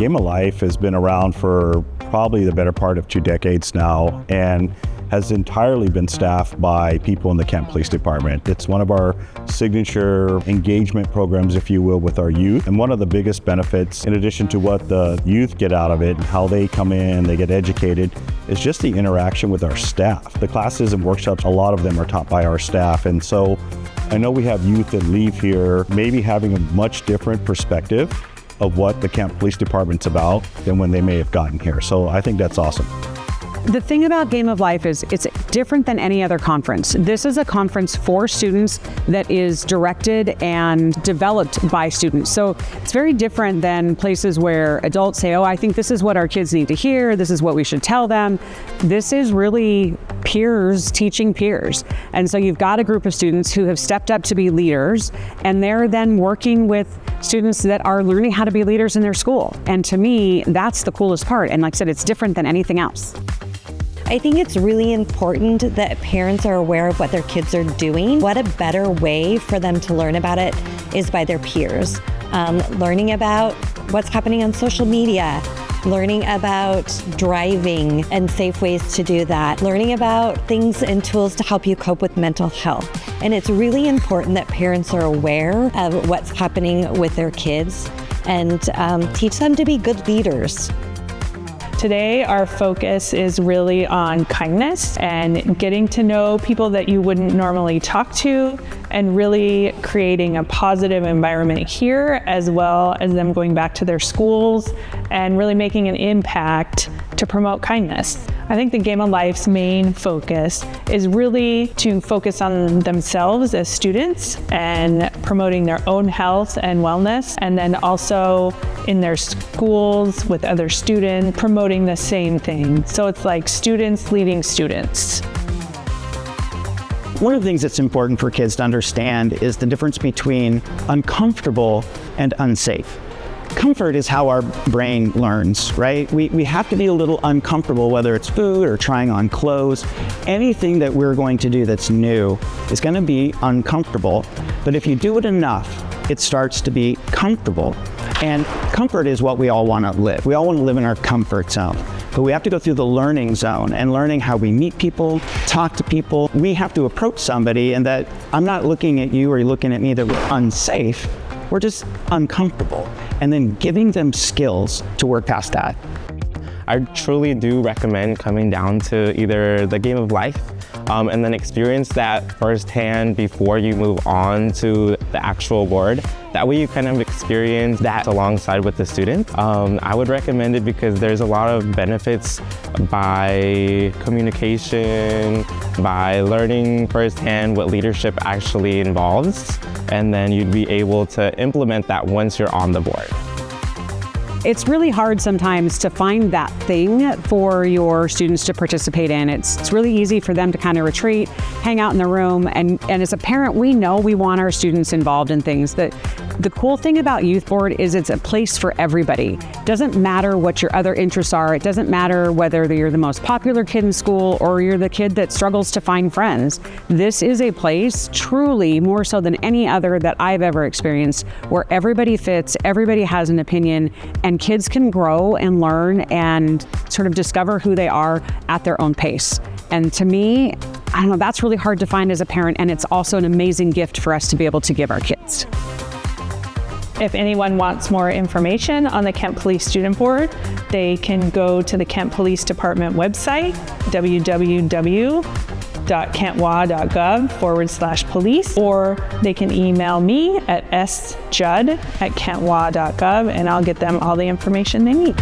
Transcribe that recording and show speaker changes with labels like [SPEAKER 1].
[SPEAKER 1] Game of Life has been around for probably the better part of 2 decades now, and has entirely been staffed by people in the Kent Police Department. It's one of our signature engagement programs, if you will, with our youth. And one of the biggest benefits, in addition to what the youth get out of it and how they come in, they get educated, is just the interaction with our staff. The classes and workshops, a lot of them are taught by our staff. And so I know we have youth that leave here maybe having a much different perspective of what the Kent Police Department's about than when they may have gotten here. So I think that's awesome.
[SPEAKER 2] The thing about Game of Life is it's different than any other conference. This is a conference for students that is directed and developed by students. So it's very different than places where adults say, oh, I think this is what our kids need to hear. This is what we should tell them. This is really peers teaching peers. And so you've got a group of students who have stepped up to be leaders, and they're then working with students that are learning how to be leaders in their school. And to me, that's the coolest part. And like I said, it's different than anything else.
[SPEAKER 3] I think it's really important that parents are aware of what their kids are doing. What a better way for them to learn about it is by their peers. Learning about what's happening on social media, learning about driving and safe ways to do that, learning about things and tools to help you cope with mental health. And it's really important that parents are aware of what's happening with their kids and teach them to be good leaders.
[SPEAKER 4] Today, our focus is really on kindness and getting to know people that you wouldn't normally talk to, and really creating a positive environment here, as well as them going back to their schools and really making an impact to promote kindness. I think the Game of Life's main focus is really to focus on themselves as students and promoting their own health and wellness, and then also in their schools with other students promoting the same thing. So it's like students leading students.
[SPEAKER 5] One of the things that's important for kids to understand is the difference between uncomfortable and unsafe. Comfort is how our brain learns, right? We have to be a little uncomfortable, whether it's food or trying on clothes. Anything that we're going to do that's new is going to be uncomfortable. But if you do it enough, it starts to be comfortable. And comfort is what we all want to live. We all want to live in our comfort zone. But we have to go through the learning zone and learning how we meet people, talk to people. We have to approach somebody, and that I'm not looking at you or you're looking at me that we're unsafe. We're just uncomfortable. And then giving them skills to work past that.
[SPEAKER 6] I truly do recommend coming down to either the Game of Life and then experience that firsthand before you move on to the actual board. That way you kind of experience that alongside with the students. I would recommend it because there's a lot of benefits by communication, by learning firsthand what leadership actually involves, and then you'd be able to implement that once you're on the board.
[SPEAKER 2] It's really hard sometimes to find that thing for your students to participate in. It's really easy for them to kind of retreat, hang out in the room, and as a parent, we know we want our students involved in things. That the cool thing about Youth Board is it's a place for everybody. It doesn't matter what your other interests are. It doesn't matter whether you're the most popular kid in school or you're the kid that struggles to find friends. This is a place, truly more so than any other that I've ever experienced, where everybody fits, everybody has an opinion, and kids can grow and learn and sort of discover who they are at their own pace. And to me, I don't know, that's really hard to find as a parent, and it's also an amazing gift for us to be able to give our kids.
[SPEAKER 4] If anyone wants more information on the Kent Police Student Board, they can go to the Kent Police Department website, www.kentwa.gov/police, or they can email me at sjudd@kentwa.gov, and I'll get them all the information they need.